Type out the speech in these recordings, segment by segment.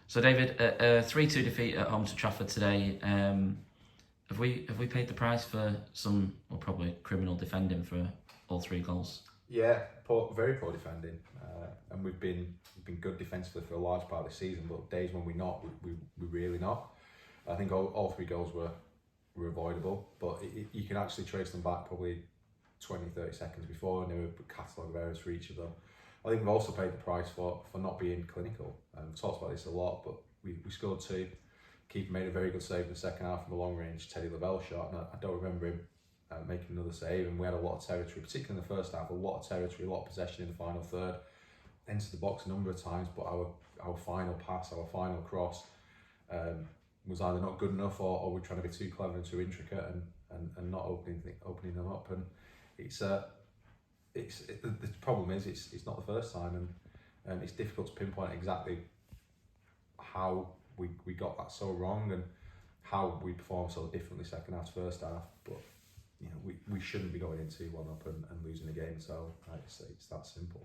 So David, a 3-2 defeat at home to Trafford today. Have we paid the price for some, well, probably criminal defending for all three goals? Yeah, very poor defending, and we've been good defensively for a large part of the season. But days when we're not, we really not. I think all three goals were avoidable, but you can actually trace them back probably 20-30 seconds before, and there were a catalogue of errors for each of them. I think we've also paid the price for not being clinical. We've talked about this a lot, but we scored two. Keeper made a very good save in the second half from a long range Teddy Lavelle shot, and I don't remember him making another save. And we had a lot of territory, particularly in the first half, a lot of territory, a lot of possession in the final third. Entered the box a number of times, but our final pass, our final cross was either not good enough, or we're trying to be too clever and too intricate and not opening them up. And the problem is it's not the first time, and it's difficult to pinpoint exactly how we got that so wrong and how we performed so differently second half to first half. But we shouldn't be going in 2-1 up and losing the game. So it's that simple.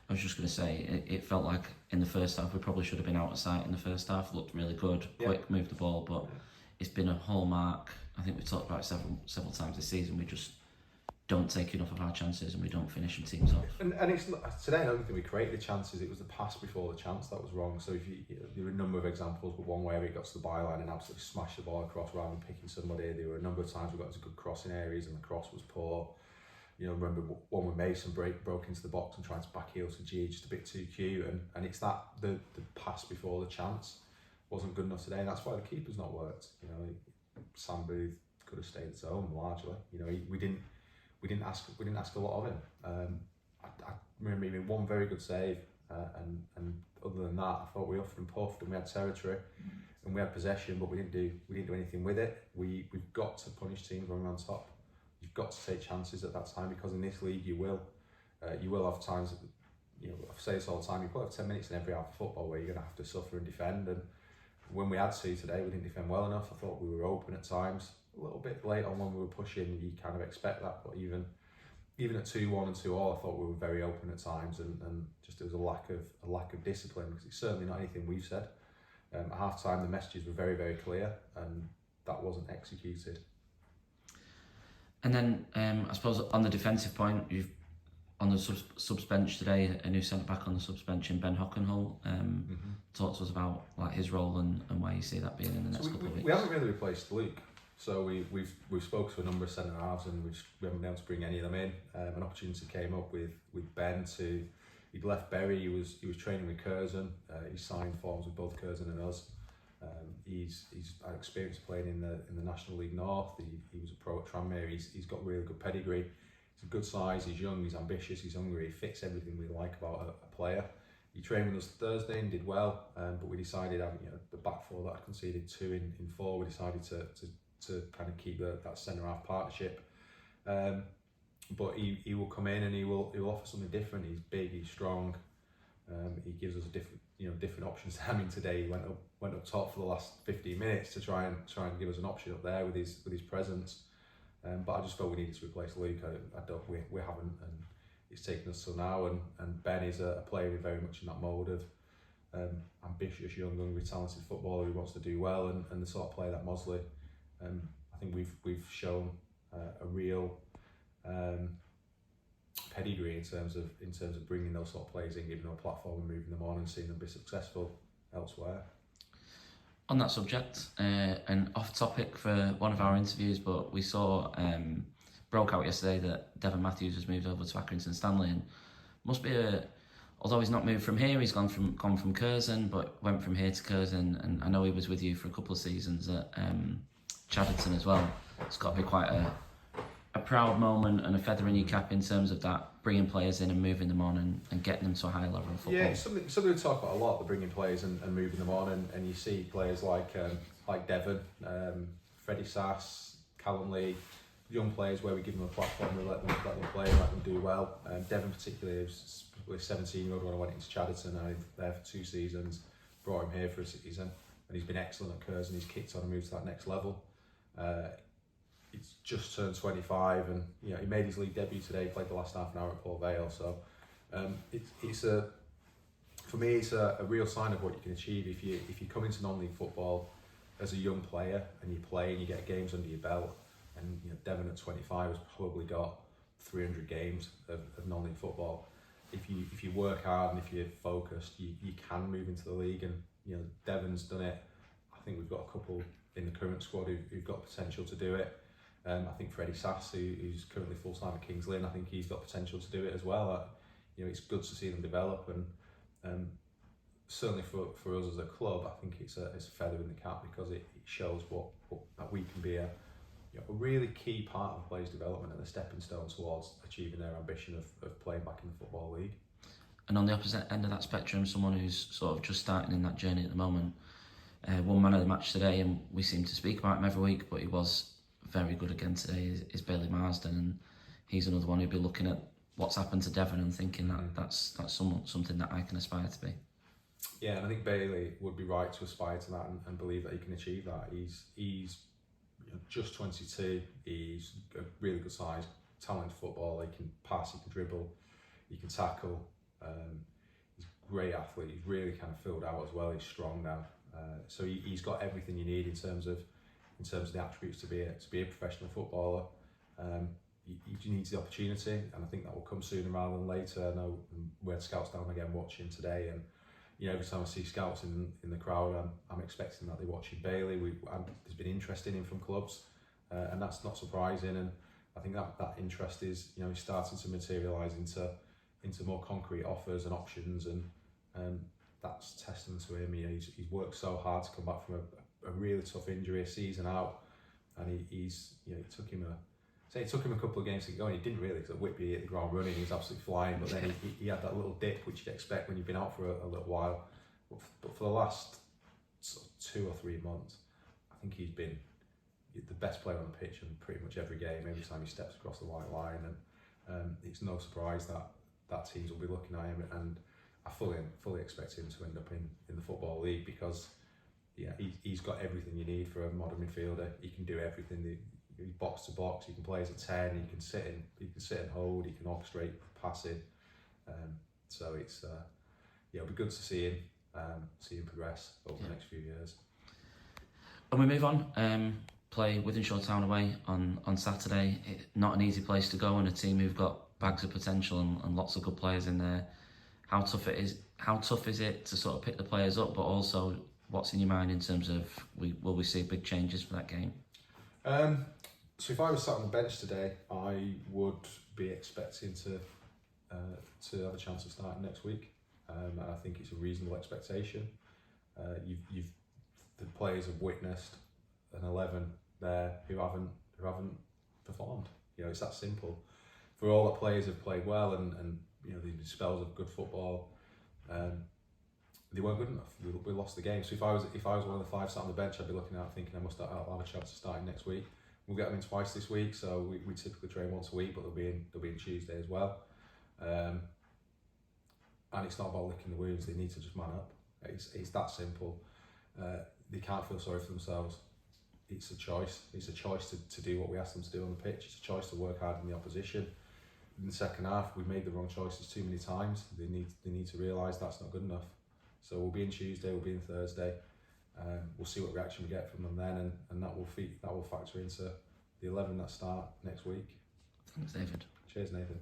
I was just going to say, it felt like in the first half we probably should have been out of sight in the first half. Looked really good, quick, moved the ball, but it's been a hallmark. I think we've talked about it several times this season. We just don't take enough of our chances and we don't finish them teams off. And it's today, I don't think we created the chances. It was the pass before the chance that was wrong. So there were a number of examples, but one where it got to the byline and absolutely smashed the ball across rather than picking somebody. There were a number of times we got to good crossing areas and the cross was poor. Remember one with Mason broke into the box and tried to back heel to G, just a bit too cute. And it's that the pass before the chance wasn't good enough today, and that's why the keeper's not worked. Sam Booth could have stayed at home largely. We didn't ask a lot of him. I remember even one very good save, and other than that, I thought we huffed and puffed, and we had territory, and we had possession, but we didn't do anything with it. We've got to punish teams when we're on top. You've got to take chances at that time, because in this league you will have times. I say this all the time. You probably have 10 minutes in every half of football where you're going to have to suffer and defend. And when we had to today, we didn't defend well enough. I thought we were open at times. A little bit late on when we were pushing, you kind of expect that, but even at 2-1 and 2-all, I thought we were very open at times, and just there was a lack of discipline, because it's certainly not anything we've said. At half time, the messages were very, very clear, and that wasn't executed. And then I suppose on the defensive point, you've on the subs bench today, a new centre back on the subs bench in Ben Hockenhull. Talk to us about his role and why you see that being in the next couple of weeks. We haven't really replaced Luke. So we've spoken to a number of centre halves, and we haven't been able to bring any of them in. An opportunity came up with Ben he'd left Bury. He was training with Curzon. He signed forms with both Curzon and us. He's had experience playing in the National League North. He was a pro at Tranmere. He's got really good pedigree. He's a good size. He's young. He's ambitious. He's hungry. He fits everything we like about a player. He trained with us Thursday and did well. But we decided, the back four that I conceded 2 in 4, we decided to kind of keep that centre half partnership, but he will come in and he will offer something different. He's big, he's strong. He gives us a different options. I mean, today he went up top for the last 15 minutes to try and give us an option up there with his presence. But I just felt we needed to replace Luke. We haven't, and it's taken us till now. And Ben is a player very much in that mould of ambitious, young, hungry, talented footballer who wants to do well, and the sort of player that Mosley. I think we've shown a real pedigree in terms of bringing those sort of players in, giving them a platform and moving them on and seeing them be successful elsewhere. On that subject, and off topic for one of our interviews, but we saw broke out yesterday that Devon Matthews has moved over to Accrington Stanley, and must be although he's not moved from here, he's gone from Curzon, but went from here to Curzon, and I know he was with you for a couple of seasons at Chadderton as well. It's got to be quite a proud moment and a feather in your cap in terms of that, bringing players in and moving them on and getting them to a higher level of football. Yeah, it's something we talk about a lot, the bringing players and moving them on, and you see players like Devon, Freddie Sass, Callum Lee, young players where we give them a platform, we let them play, let them do well. Devon particularly was 17-year-old when I went into Chadderton. I was there for 2 seasons, brought him here for a season, and he's been excellent at Curzon. He's kicked on and moved to that next level. He's just turned 25, and he made his league debut today. Played the last half an hour at Port Vale, so for me, it's a real sign of what you can achieve if you come into non-league football as a young player and you play and you get games under your belt. And Devon at 25 has probably got 300 games of non-league football. If you work hard and if you're focused, you can move into the league. And Devon's done it. I think we've got a couple in the current squad who've got potential to do it. I think Freddie Sass, who's currently full-time at Kings Lynn, I think he's got potential to do it as well. It's good to see them develop, and certainly for us as a club, I think it's a feather in the cap because it shows what that we can be a really key part of a player's development and a stepping stone towards achieving their ambition of playing back in the Football League. And on the opposite end of that spectrum, someone who's sort of just starting in that journey at the moment, one man of the match today, and we seem to speak about him every week, but he was very good again today, is Bailey Marsden, and he's another one who'd be looking at what's happened to Devon and thinking that's something that I can aspire to be. Yeah, and I think Bailey would be right to aspire to that and believe that he can achieve that. He's just 22. He's a really good size, talented footballer. He can pass, he can dribble, he can tackle. He's a great athlete. He's really kind of filled out as well. He's strong now, so he's got everything you need in terms of the attributes to be a professional footballer. He needs the opportunity, and I think that will come sooner rather than later. I know we had scouts down again watching today, and every time I see scouts in the crowd, I'm expecting that they're watching Bailey. There's been interest in him from clubs, and that's not surprising. And I think that interest is he's starting to materialise into more concrete offers and options, and that's testament to him. He's worked so hard to come back from a really tough injury, a season out, and it took him a couple of games to go, and he didn't really, because at Whitby he hit the ground running, he was absolutely flying, but then he had that little dip which you'd expect when you've been out for a little while. But for the last sort of 2 or 3 months, I think he's been the best player on the pitch in pretty much every game, every time he steps across the white line, and it's no surprise that teams will be looking at him, and I fully expect him to end up in the Football League, because he's got everything you need for a modern midfielder. He can do everything. He's box to box. He can play as a 10. He can sit and hold. He can orchestrate passing. So it'll be good to see him progress over the next few years. And we move on. Play Wythenshawe Town away on Saturday. Not an easy place to go, and a team who've got bags of potential and lots of good players in there. How tough is it to sort of pick the players up, but also what's in your mind in terms of will we see big changes for that game? So if I was sat on the bench today, I would be expecting to have a chance of starting next week, and I think it's a reasonable expectation. The players have witnessed an 11 there who haven't performed. It's that simple. For all the players have played well and there's been spells of good football, they weren't good enough. We lost the game. So if I was one of the 5 sat on the bench, I'd be looking out thinking I'll have a chance of starting next week. We'll get them in twice this week, so we typically train once a week, but they'll be in Tuesday as well. And it's not about licking the wounds. They need to just man up. It's that simple. They can't feel sorry for themselves. It's a choice. It's a choice to do what we ask them to do on the pitch. It's a choice to work hard in the opposition. In the second half, we made the wrong choices too many times. They need to realise that's not good enough. So we'll be in Tuesday. We'll be in Thursday. We'll see what reaction we get from them then, and that will factor into the 11 that start next week. Thanks, David. Cheers, Nathan.